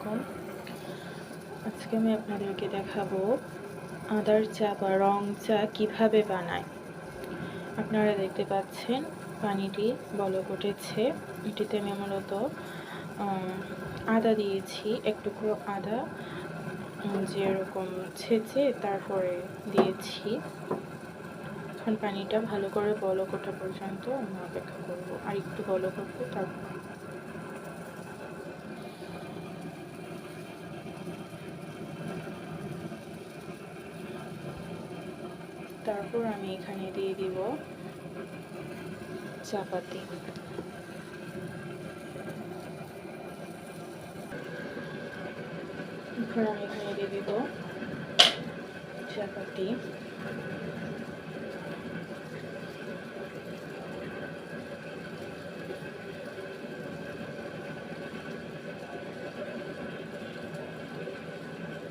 আলাইকুম। আজকে আমি আপনাদেরকে দেখাবো আদার চা বা রং চা কিভাবে বানায়। আপনারা দেখতে পাচ্ছেন পানিটি বলক উঠেছে। এটিতে আমি মূলত আদা দিয়েছি, এক টুকরো আদা যেরকম ছেঁচে তারপরে দিয়েছি। এখন পানিটা ভালো করে বলক ওঠা পর্যন্ত আমি অপেক্ষা করব, আর একটু বলক উঠবে তারপর আমি এখানে দিয়ে দিব চাপাতি। এখন আমি এখানে দিয়ে দিব চাপাতি।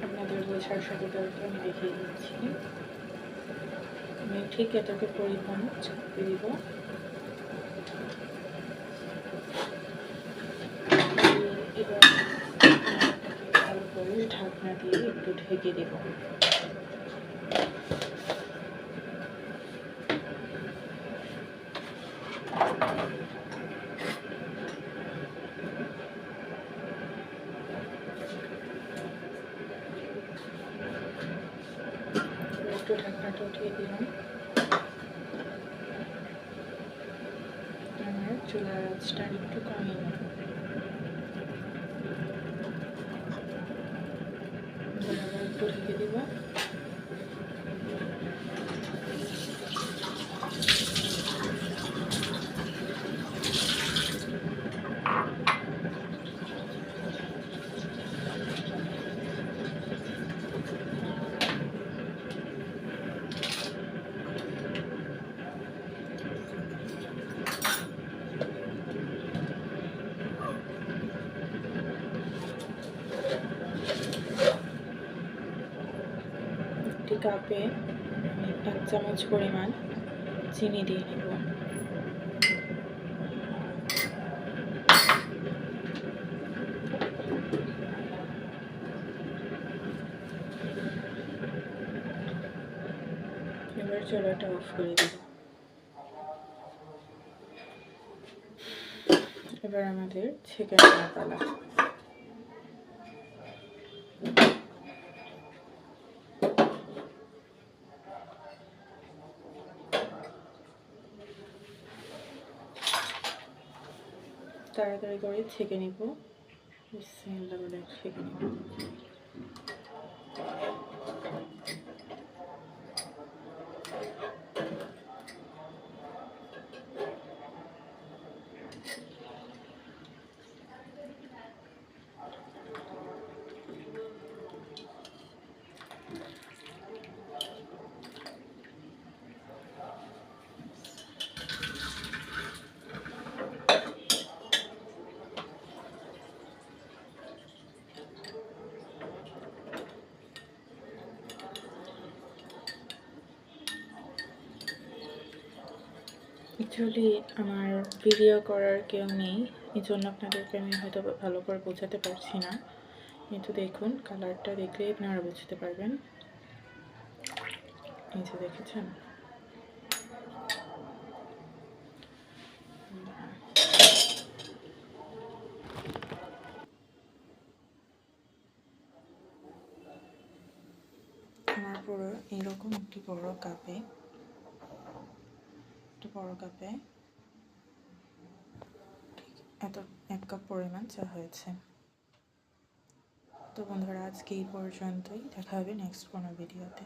আপনাদের বোঝার সুবিধার্থে আমি দেখিয়ে দিচ্ছি। আমি ঠিক এটাকে পরিমাণ চাপিয়ে দিব। এবার ভালো করে ঢাকনা দিয়ে একটু ঢেকে দেব। একটু ঢাকনাটা উঠিয়ে দিলাম। আমার চুলার আঁচটা একটু কমিয়ে নেব। একটু ঢেকে দিব। একটি কাপে 1 চামচ পরিমাণ চিনি দিয়ে নেব। এবার চুলাটা অফ করে দেব। এবার আমাদের ছেঁকে নেওয়ার পালা। তাড়াতাড়ি করে ছেঁকে নিব। বিসমিল্লাহ বলে ছেঁকে নিব। অ্যাকচুয়ালি আমার ভিডিও করার কেউ নেই, এই জন্য আপনাদেরকে আমি হয়তো ভালো করে বোঝাতে পারছি না, কিন্তু দেখুন কালারটা দেখলেই আপনারা বুঝতে পারবেন। এই যে দেখেছেন, আমার পুরো এরকম একটি বড় কাপে এত 1 কাপ পরিমাণ চা হয়েছে। তো বন্ধুরা, আজকে এই পর্যন্তই। দেখা হবে নেক্সট কোনো ভিডিওতে।